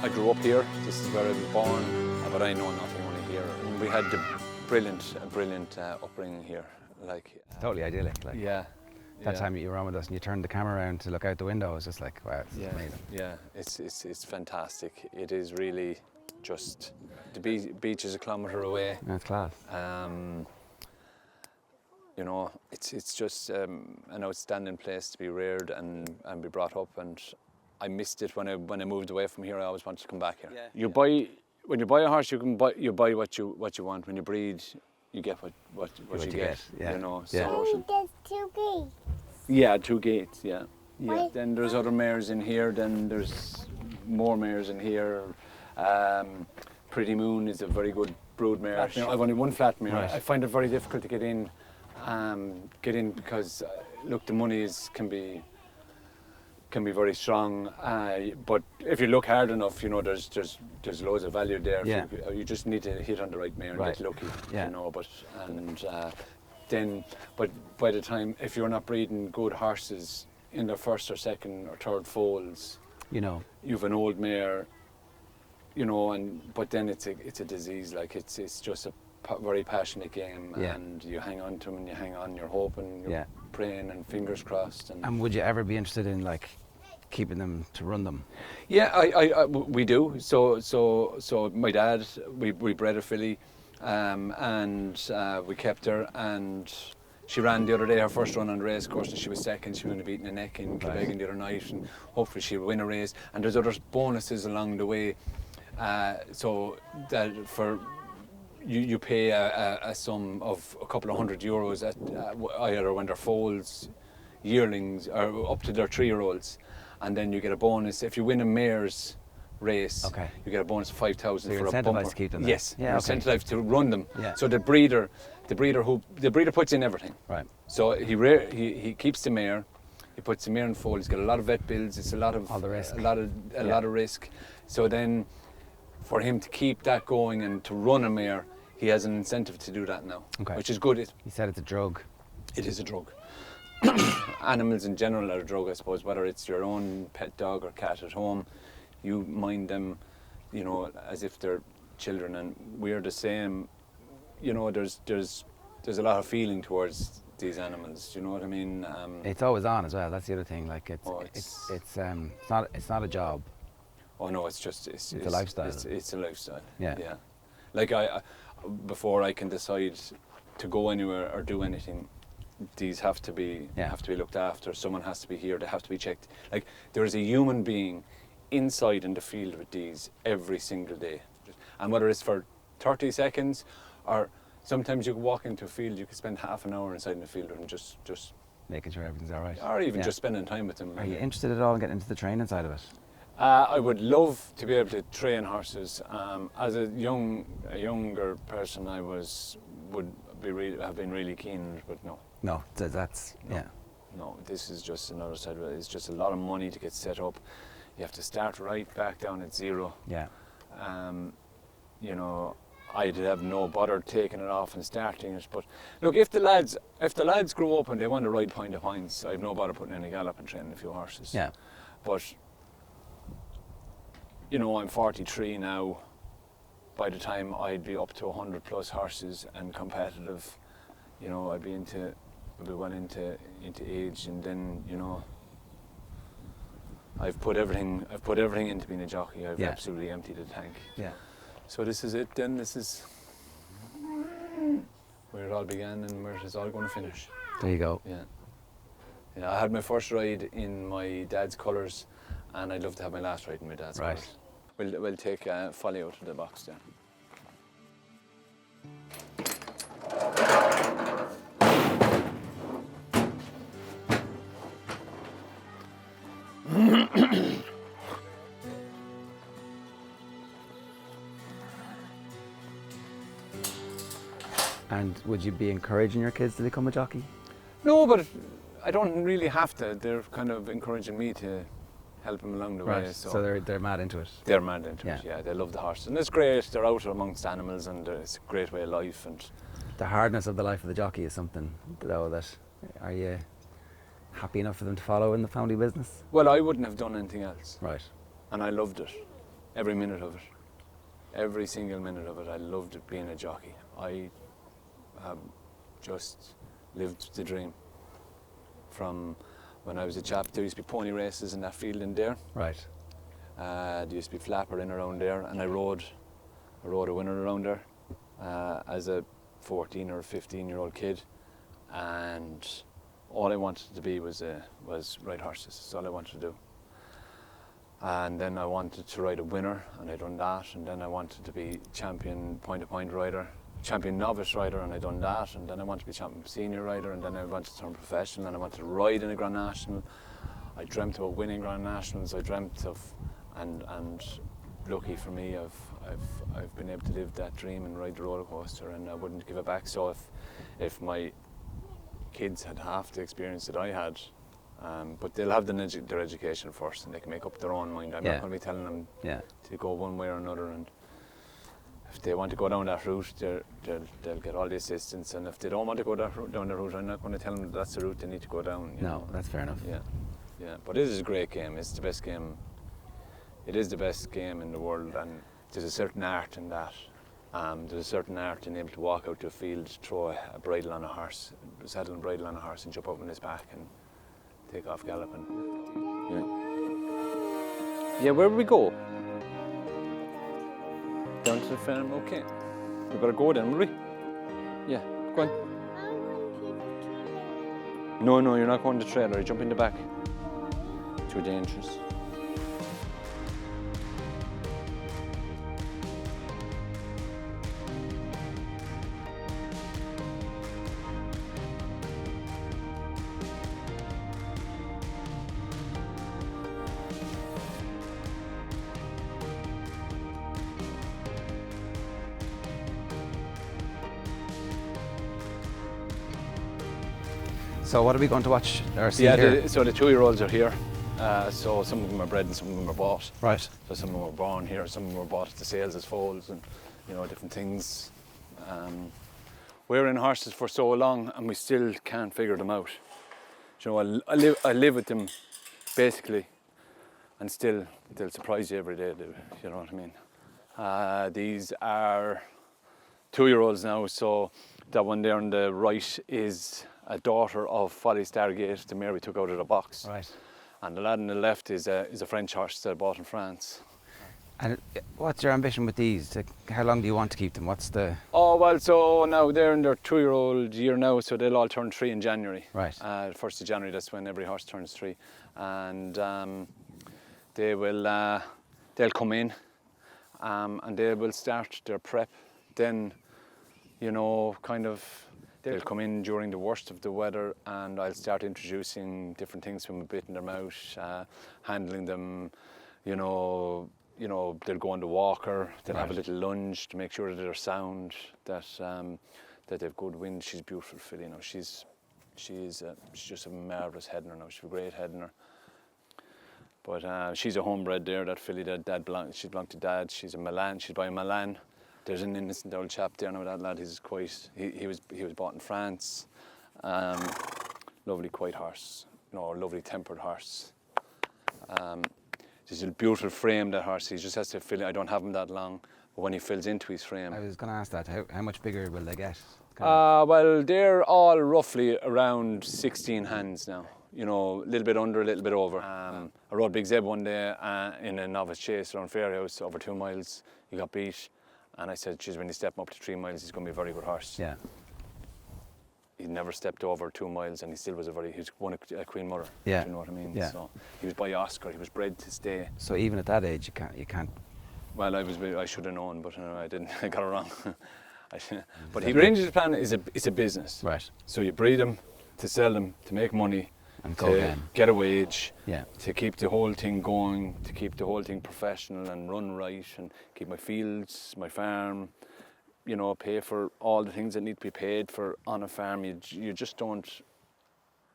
I grew up here. This is where I was born, but I know nothing only here. And we had a brilliant upbringing here. It's totally idyllic. That time you were on with us and you turned the camera around to look out the window, it was just like, wow, it's amazing. Yeah, it's fantastic. It is really just, the beach is a kilometre away. That's class. You know, it's just an outstanding place to be reared and be brought up, and I missed it when I moved away from here. I always wanted to come back here. Yeah. When you buy a horse, you buy what you want. When you breed, you get what you get. Yeah. You know. Yeah. So There's 2 gates. yeah, 2 gates. Yeah. Why? Then there's other mares in here. Then there's more mares in here. Pretty Moon is a very good brood mare. I've only one flat mare. Right. I find it very difficult to get in because look, the money can be very strong, but if you look hard enough, you know, there's loads of value there. Yeah. You just need to hit on the right mare and get lucky. Yeah. You know, but by the time, if you're not breeding good horses in their first or second or third foals, You know. you've an old mare, you know, but then it's a disease. Like it's just a very passionate game, and you hang on to them and you hang on. You're hoping, you're praying, and fingers crossed. And would you ever be interested in like keeping them to run them? Yeah, we do. So my dad, we bred a filly, and we kept her, and she ran the other day, her first run on the race course, and she was second. She went beating the neck in Quebec the other night, and hopefully she'll win a race. And there's other bonuses along the way, so that you pay a sum of a couple of €100 at either when they're foals, yearlings, or up to their 3-year-olds, and then you get a bonus if you win a mare's race. Okay. You get a bonus of 5,000 So you're for a bumper. incentivized to keep them there? Yes, Yeah, you're okay. incentivized to run them. Yeah. So the breeder puts in everything. Right. So he keeps the mare. He puts the mare in foal. He's got a lot of vet bills. It's a lot of All the risk. A lot of risk. So then, for him to keep that going and to run a mare, he has an incentive to do that now, which is good. You said it's a drug. It is a drug. Animals in general are a drug, I suppose. Whether it's your own pet dog or cat at home, you mind them, you know, as if they're children, and we're the same. You know, there's a lot of feeling towards these animals. You know what I mean? It's always on as well. That's the other thing. Like it's not a job. Oh no, it's a lifestyle. It's a lifestyle. Yeah. Yeah. Like before I can decide to go anywhere or do anything, these have to be looked after. Someone has to be here. They have to be checked. Like there is a human being inside in the field with these every single day, and whether it's for 30 seconds or sometimes you can walk into a field, you can spend half an hour inside in the field with them, just making sure everything's all right. Or even just spending time with them. Are you interested at all in getting into the training side of it? I would love to be able to train horses. As a younger person, I have been really keen, but no. No, that's yeah. No, this is just another side of it. It's just a lot of money to get set up. You have to start right back down at zero. Yeah. You know, I'd have no bother taking it off and starting it. But look, if the lads grow up and they want to ride point of points, I've no bother putting in a gallop and training a few horses. Yeah. But you know, I'm 43 now. By the time I'd be up to 100 plus horses and competitive, you know, I'd be well into age, and then, you know, I've put everything into being a jockey. I've absolutely emptied the tank. Yeah. So this is it then. This is where it all began and where it's all going to finish. There you go. Yeah. Yeah, I had my first ride in my dad's colours, and I'd love to have my last ride in my dad's colours. We'll take Folly out of the box then. And would you be encouraging your kids to become a jockey? No, but I don't really have to. They're kind of encouraging me to help them along the way. So they're mad into it. They're mad into it. Yeah, they love the horse, and it's great. They're out amongst animals, and it's a great way of life. And the hardness of the life of the jockey is something, though, that are you happy enough for them to follow in the family business? Well, I wouldn't have done anything else. Right. And I loved it. every minute of it. Every single minute of it. I loved being a jockey. I just lived the dream. From when I was a chap, there used to be pony races in that field in there. Right. There used to be flapper in around there, and I rode a winner around there as a 14 or 15-year-old kid, and all I wanted to be was ride horses. That's all I wanted to do. And then I wanted to ride a winner, and I done that. And then I wanted to be champion point-to-point rider, champion novice rider, and I done that. And then I wanted to be champion senior rider, and then I wanted to turn professional, and I wanted to ride in a Grand National. I dreamt about winning Grand Nationals. I dreamt of, and lucky for me, I've been able to live that dream and ride the roller coaster, and I wouldn't give it back. So if my kids had half the experience that I had, but they'll have their education first, and they can make up their own mind. I'm not going to be telling them to go one way or another, and if they want to go down that route, they'll get all the assistance, and if they don't want to go down the route, I'm not going to tell them that's the route they need to go down. No, that's fair enough. Yeah, but it is a great game. It's the best game. It is the best game in the world, and there's a certain art in that. There's a certain art in able to walk out to a field, throw a bridle on a horse, saddle and bridle on a horse, and jump up on his back and take off galloping. Yeah, where would we go? Down to the farm, okay. We better go then, will we? Yeah, go on. No, you're not going to the trailer. You jump in the back. Too dangerous. So what are we going to watch or see here? So the 2-year-olds are here. So some of them are bred and some of them are bought. Right. So some of them were born here, some of them were bought at the sales as foals, and different things. We're in horses for so long, and we still can't figure them out. I live with them basically, and still they'll surprise you every day. You know what I mean? These are 2-year-olds now. So that one there on the right is a daughter of Folly Stargate, the mare we took out of the box. Right. And the lad on the left is a French horse that I bought in France. And what's your ambition with these? How long do you want to keep them? What's the... Oh, well, so now they're in their 2-year-old year now, so they'll all turn 3 in January. Right. 1st of January, that's when every horse turns 3. And they'll come in and they will start their prep. Then, they'll come in during the worst of the weather, and I'll start introducing different things from a bit in their mouth, handling them, they'll go on the walker, they'll have a little lunge to make sure that they're sound, that they've good wind. She's a beautiful filly, she's just a marvellous headner now. She's a great headner. But she's a homebred there, that filly that she belonged to Dad. She's a Milan, she's by a Milan. There's an innocent old chap there now, that lad, he was bought in France. Lovely quiet horse, lovely tempered horse. There's a beautiful frame, that horse. He just has to fill. I don't have him that long, but when he fills into his frame. I was going to ask that. How much bigger will they get? Well, they're all roughly around 16 hands now. A little bit under, a little bit over. I rode Big Zeb one day in a novice chase around Fairhouse over 2 miles. He got beat, and I said, "Geez, when you step him up to 3 miles, he's going to be a very good horse." Yeah. He never stepped over 2 miles, and he still was he's won a Queen Mother. Yeah. Do you know what I mean? Yeah. So he was by Oscar. He was bred to stay. So even at that age, you can't. Well, I should have known, but I didn't. I got it wrong. But the Rangers plan is a business. Right. So you breed them to sell them, to make money, And to go again. get a wage, Yeah. to keep the whole thing going, to keep the whole thing professional and run right, and keep my fields, my farm, pay for all the things that need to be paid for on a farm. You just don't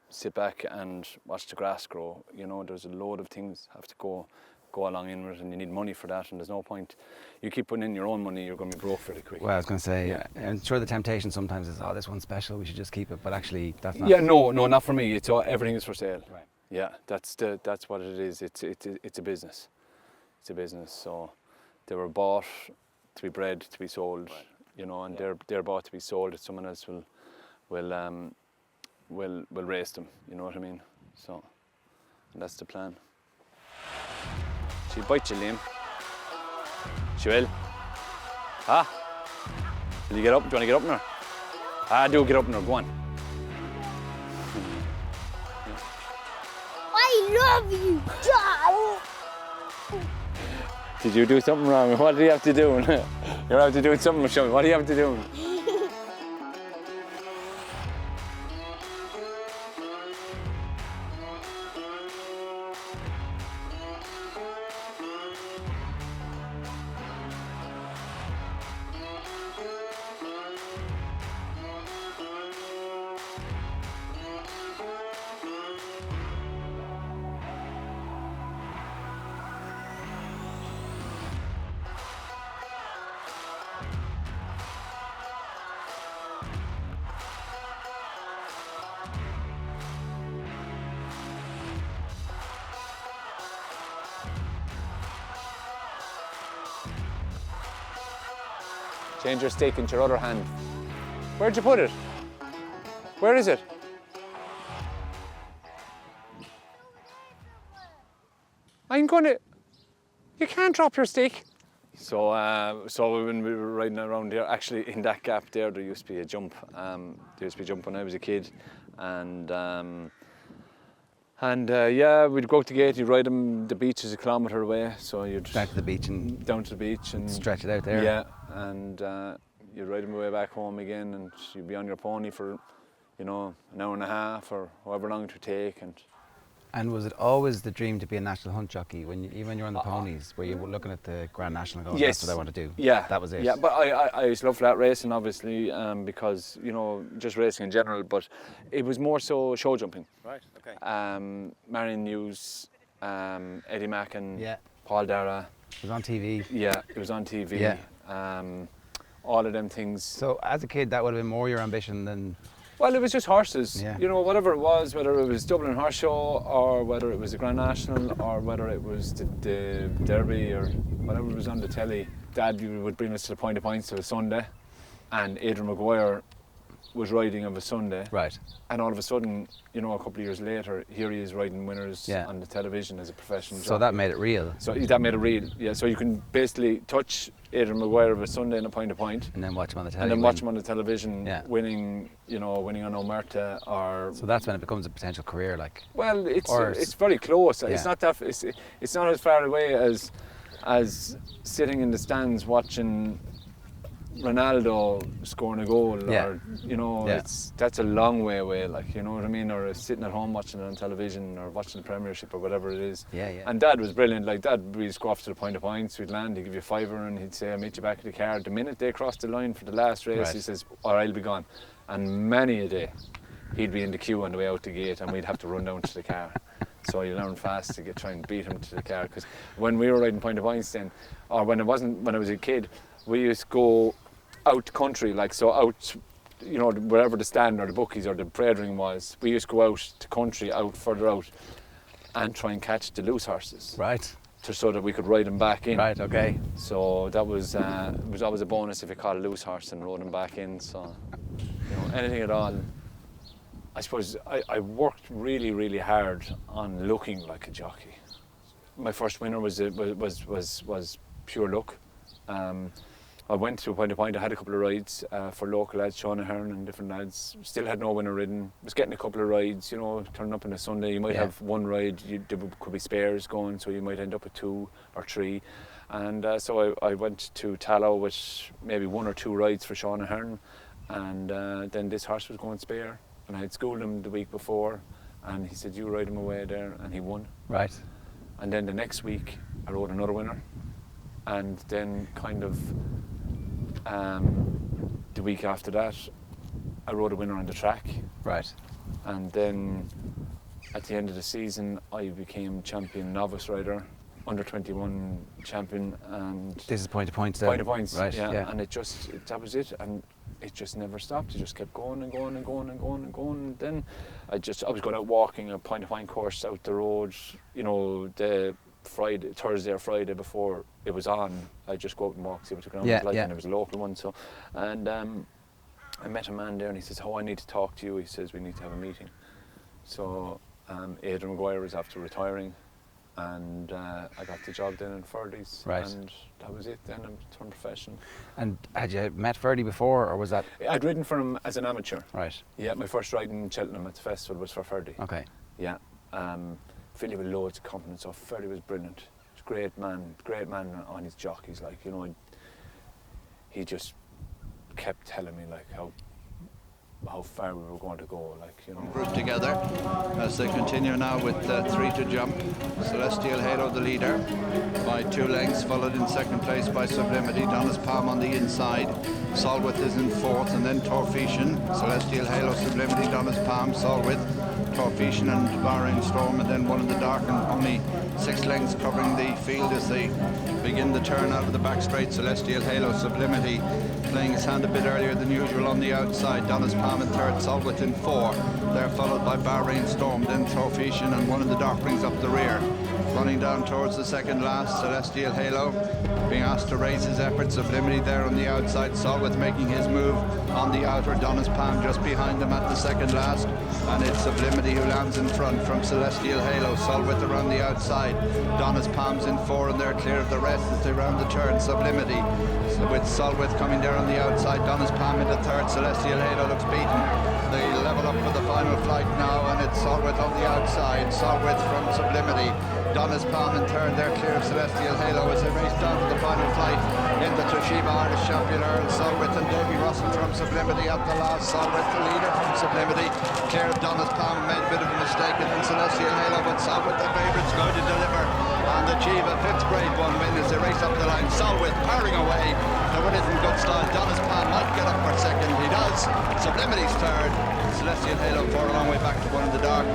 sit back and watch the grass grow. There's a load of things have to go along in with it, and you need money for that, and there's no point. You keep putting in your own money, you're going to be broke fairly quick. Well, I was going to say, Yeah. I'm sure the temptation sometimes is, this one's special, we should just keep it, but actually that's not. Yeah, no, not for me. It's everything is for sale. Right. Yeah, that's what it is. It's a business. It's a business. So They were bought to be bred, to be sold, Right. you know, and they're bought to be sold. That someone else will race them. You know what I mean? So that's the plan. She'll bite you, Liam. She will. Ah. Will you get up? Do you want to get up on her? Ah, do get up on her. Go on. I love you, John. Did you do something wrong? What do you have to do? You have to do something, show me. What do you have to do? Change your stick into your other hand. Where'd you put it? Where is it? I'm gonna... You can't drop your stick. So when we were riding around here, actually in that gap there used to be a jump. There used to be a jump when I was a kid. And yeah, we'd go out the gate, you'd ride them, the beach is a kilometre away, so you'd... Down to the beach and... Down to the beach and... Stretch it out there. Yeah, and you'd ride them away back home again, and you'd be on your pony for, you know, an hour and a half or however long it would take. And was it always the dream to be a national hunt jockey even when you were on the ponies? Were you looking at the Grand National going, yes. That's what I want to do? Yeah. That was it? Yeah, but I used to love flat racing, obviously, because, you know, just racing in general, but it was more so show jumping. Right, okay. Marion News, Eddie Macken, Yeah. Paul Dara. It was on TV. Yeah, it was on TV. Yeah. All of them things. So as a kid, that would have been more your ambition than... Well, it was just horses. Yeah. You know, whatever it was, whether it was Dublin Horse Show or whether it was the Grand National or whether it was the Derby or whatever was on the telly. Dad would bring us to the Point of Points on a Sunday, and Adrian Maguire was riding of a Sunday. Right. And all of a sudden, you know, a couple of years later, here he is riding winners Yeah. on the television as a professional So jockey. that made it real. So that made it real, yeah. So you can basically touch Adrian Maguire of a Sunday in a Point to Point, And then watch him on the telly. and then win. watch him on the television Yeah. winning on Omerta or... So that's when it becomes a potential career, like... Well, Or it's very close. Yeah. It's not that it's not as far away as sitting in the stands watching Ronaldo scoring a goal, Yeah. or you know, Yeah. that's a long way away. Like, you know what I mean, or sitting at home watching it on television or watching the Premiership or whatever it is. Yeah, yeah. And Dad was brilliant. Like, Dad, we'd just go off to the Point of Points, we'd land, he'd give you a fiver, and he'd say, "I'll meet you back at the car." The minute they crossed the line for the last race, Right. he says, "Or I'll be gone." And many a day, he'd be in the queue on the way out the gate, and we'd have to run down to the car. So you learn fast to try and beat him to the car. Because when we were riding Point of Points then, or when I was a kid, we used to go out country, like, so out, you know, wherever the stand or the bookies or the parade ring was, we used to go out to country, out further out, and try and catch the loose horses, Right. so that we could ride them back in. Right, okay. So that was it was always a bonus if you caught a loose horse and rode him back in. So, you know, anything at all. I suppose I worked really, really hard on looking like a jockey. My first winner was pure luck. I went to Point to Point. I had a couple of rides for local lads, Sean Ahern and different lads. Still had no winner ridden. Was getting a couple of rides, you know, turning up on a Sunday. You might Yeah. have one ride, there could be spares going, so you might end up with 2 or 3. And so I went to Tallow with maybe 1 or 2 rides for Sean Ahern. And then this horse was going spare. And I had schooled him the week before. And he said, "You ride him away there." And he won. Right. And then the next week, I rode another winner. And then kind of the week after that, I rode a winner on the track. Right. And then at the end of the season, I became champion novice rider, under 21 champion, and This is Point to Points then? Point of Points. Right, yeah. yeah. And that was it. And it just never stopped. It just kept going and going and going and going and going. And then I was going out walking a Point of Point course out the road, you know, the Thursday or Friday before it was on, I'd just go out and walk, see what the ground Yeah, was like, yeah. and it was a local one. So, and I met a man there, and he says, "Oh, I need to talk to you." He says, "We need to have a meeting." So Adrian Maguire was after retiring, and I got the job then in Ferdy's, Right. and that was it. Then I turned professional. And had you met Ferdy before, or was that? I'd ridden for him as an amateur. Right. Yeah, my first ride in Cheltenham at the festival was for Ferdy. Okay. Yeah. Philly with loads of confidence. So Ferdy was brilliant. He was a great man on his jockeys. Like, you know, he just kept telling me like how far we were going to go. Like, you know. Group together as they continue now with 3 to jump. Celestial Halo the leader by 2 lengths, followed in second place by Sublimity. Donna's Palm on the inside. Solwith is in 4th, and then Torfetian. Celestial Halo, Sublimity, Donna's Palm, Solwith, Torfetian and Bahrain Storm, and then one in the dark, and only 6 lengths covering the field as they begin the turn out of the back straight. Celestial Halo, Sublimity playing his hand a bit earlier than usual on the outside. Donna's Palm in 3rd, Solwith in 4. They're followed by Bahrain Storm, then Torfetian, and one in the dark brings up the rear. Running down towards the second last, Celestial Halo being asked to raise his efforts. Sublimity there on the outside, Solwith making his move on the outer. Donna's Palm just behind him at the second last, and it's Sublimity who lands in front from Celestial Halo. Solwith around the outside, Donna's Palm's in 4, and they're clear of the rest as they round the turn. Sublimity with Solwith coming there on the outside, Donna's Palm into 3rd. Celestial Halo looks beaten. They level up for the final flight now, and it's Solwith on the outside. Solwith from Sublimity. Donna's Palm in 3rd, they're clear of Celestial Halo as they race down to the final flight in the Toshiba Irish Champion Earl. Solwith and Davy Russell from Sublimity at the last. Solwith the leader from Sublimity, clear of Donna's Palm, made a bit of a mistake, and then Celestial Halo, but Solwith the favourite's going to deliver and achieve a 5th Grade 1 win as they race up the line. Solwith powering away, the win is in good style. Donna's Palm might get up for 2nd, he does. Sublimity's 3rd, Celestial Halo 4 a long way back to one in the dark,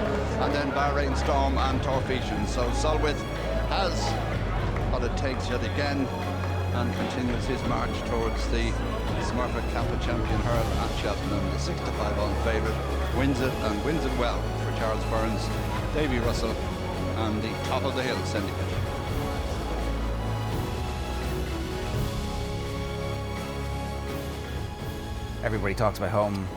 and then Bahrain Storm and Torfetian. So Solwith has what it takes yet again and continues his march towards the Smurfit Kappa Champion Hurl at Cheltenham. The 6-5 on favourite wins it, and wins it well for Charles Burns, Davy Russell and the Top of the Hill Syndicate. Everybody talks about home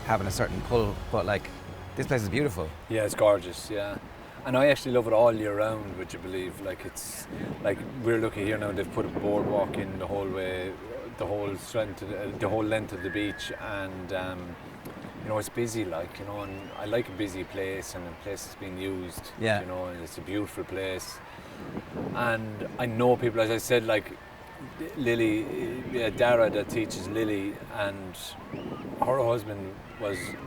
having a certain pull, but like, this place is beautiful. Yeah, it's gorgeous, yeah. And I actually love it all year round, would you believe? Like, it's like, we're lucky here now, they've put a boardwalk in the whole way, the whole strength, the whole length of the beach, and you know, it's busy, like, you know, and I like a busy place and a place that's being used. Yeah. You know, and it's a beautiful place. And I know people, as I said, like Lily, Dara that teaches Lily, and her husband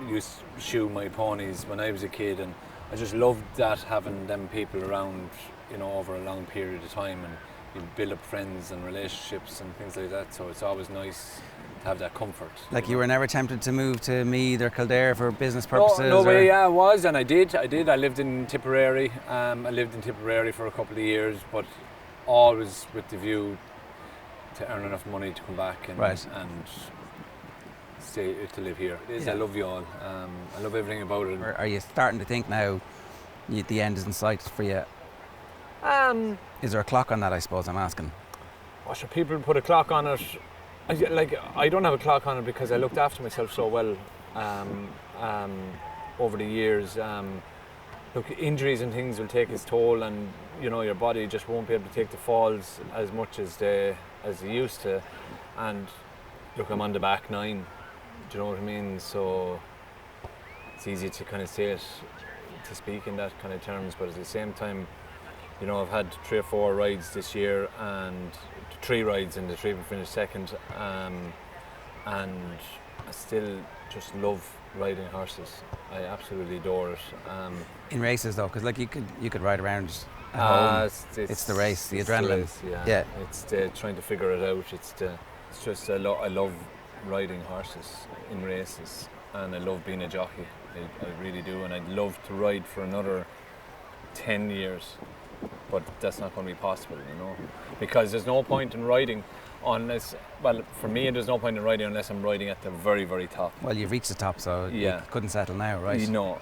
used to shoe my ponies when I was a kid, and I just loved that, having them people around, you know, over a long period of time, and you build up friends and relationships and things like that. So it's always nice to have that comfort. Like, you were never tempted to move to Meath or Kildare for business purposes? No way, yeah, I was, and I did. I lived in Tipperary. I lived in Tipperary for a couple of years, but always with the view to earn enough money to come back and stay to live here. It is. Yeah. I love Youghal. I love everything about it. Or are you starting to think now the end is in sight for you? Is there a clock on that, I suppose I'm asking? Well, should people put a clock on it? I don't have a clock on it because I looked after myself so well over the years. Look, injuries and things will take its toll, and you know, your body just won't be able to take the falls as much as they used to. And look, I'm on the back 9. Do you know what I mean? So it's easy to kind of say it, to speak in that kind of terms, but at the same time, you know, I've had 3 or 4 rides this year, and 3 rides, and the 3 have finished 2nd, and I still just love riding horses. I absolutely adore it. In races though, because like you could ride around at home. It's the race, the adrenaline. The race, yeah. It's trying to figure it out. It's just I love riding horses in races, and I love being a jockey. I really do, and I'd love to ride for another 10 years, but that's not going to be possible, you know, because there's no point in riding unless, well, for me, there's no point in riding unless I'm riding at the very, very top. Well, you've reached the top, so yeah, you couldn't settle now, right? You know,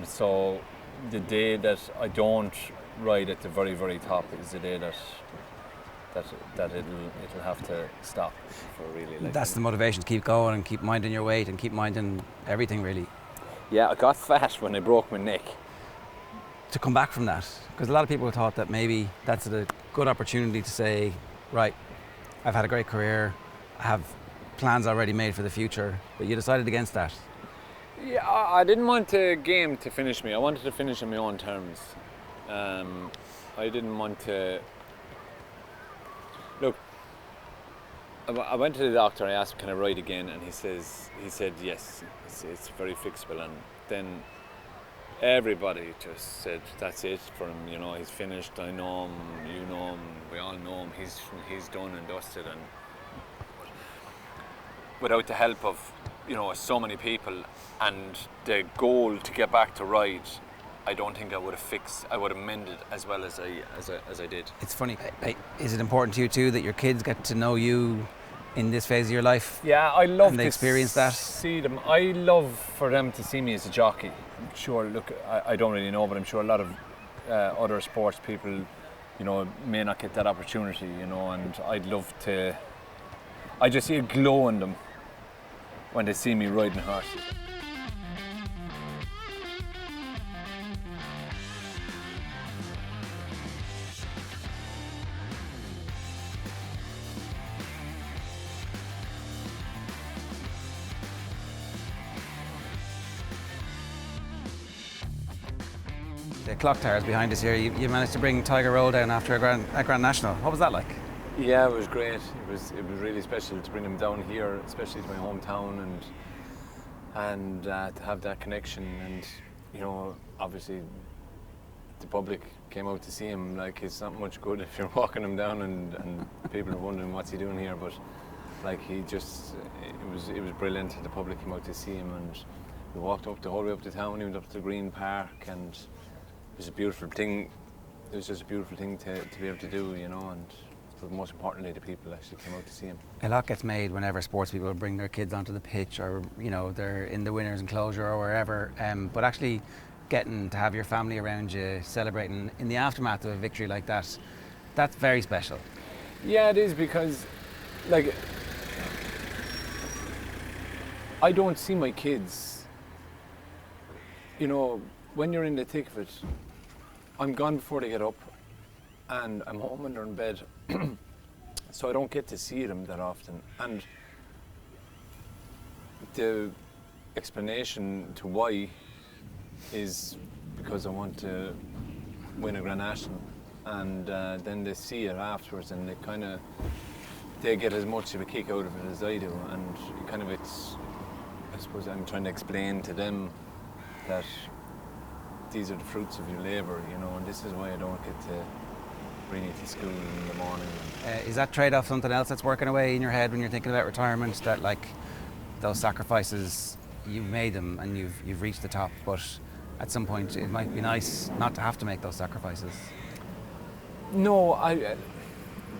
so the day that I don't ride at the very, very top is the day that it'll have to stop for really. Like, that's the motivation to keep going and keep minding your weight and keep minding everything really. Yeah, I got fat when I broke my neck. To come back from that, because a lot of people thought that maybe that's a good opportunity to say, right, I've had a great career, I have plans already made for the future, but you decided against that. Yeah, I didn't want the game to finish me. I wanted to finish on my own terms. I didn't want to... Look, I went to the doctor, I asked him, can I ride again? And he said yes, it's very fixable. And then everybody just said, that's it for him, you know, he's finished, I know him, you know him, we all know him, he's done and dusted. And without the help of, you know, so many people and the goal to get back to ride, I don't think I would have mended as well as I did. It's funny, is it important to you too that your kids get to know you in this phase of your life? Yeah, I love and they to experience that. See them. I love for them to see me as a jockey. I'm sure, look, I don't really know, but I'm sure a lot of other sports people, you know, may not get that opportunity, you know, and I'd love to... I just see a glow in them when they see me riding horses. The clock towers behind us here, you managed to bring Tiger Roll down after a Grand National. What was that like? Yeah, it was great. It was really special to bring them down here, especially to my hometown, and to have that connection. And you know, obviously, the public came out to see him. Like, it's not much good if you're walking him down and people are wondering what's he doing here. But like, it was brilliant. The public came out to see him, and we walked up the whole way up to town. He went up to the Green Park, and it was a beautiful thing. It was just a beautiful thing to be able to do, you know. And but most importantly, the people actually came out to see him. A lot gets made whenever sports people bring their kids onto the pitch, or you know, they're in the winners' enclosure or wherever. But actually, getting to have your family around you celebrating in the aftermath of a victory like that, that's very special. Yeah, it is, because, like, I don't see my kids. You know, when you're in the thick of it, I'm gone before they get up, and I'm home when they're in bed. So I don't get to see them that often. And the explanation to why is because I want to win a Grand National. And then they see it afterwards, and they get as much of a kick out of it as I do. And I suppose I'm trying to explain to them that these are the fruits of your labour, you know, and this is why I don't get to bring you to school in the morning. Is that trade-off something else that's working away in your head when you're thinking about retirement, that like those sacrifices, you've made them and you've reached the top, but at some point it might be nice not to have to make those sacrifices? No,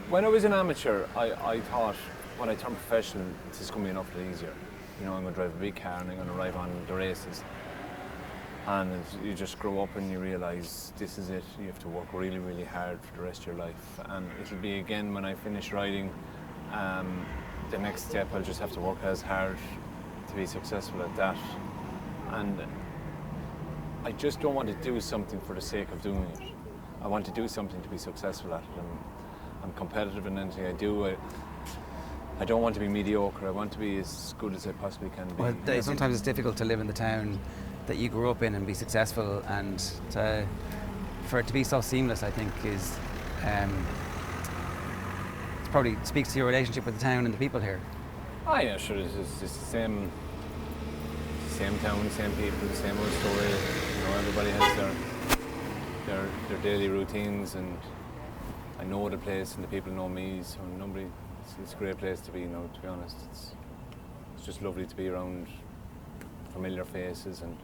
when I was an amateur, I thought when I turned professional, this is going to be an awful lot easier. You know, I'm going to drive a big car and I'm going to arrive on the races. And you just grow up and you realise this is it. You have to work really, really hard for the rest of your life. And it'll be again when I finish riding, the next step I'll just have to work as hard to be successful at that. And I just don't want to do something for the sake of doing it. I want to do something to be successful at it. I'm competitive in anything I do. I don't want to be mediocre. I want to be as good as I possibly can be. Well, sometimes it's difficult to live in the town that you grew up in and be successful, and for it to be so seamless, I think is it probably speaks to your relationship with the town and the people here. Oh yeah, sure. It's just the same town, same people, the same old story. You know, everybody has their daily routines, and I know the place and the people know me. So it's a great place to be. You know, to be honest, it's just lovely to be around familiar faces, and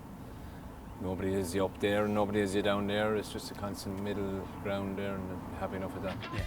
nobody is you up there and nobody is you down there. It's just a constant middle ground there, and I'm happy enough with that. Yeah.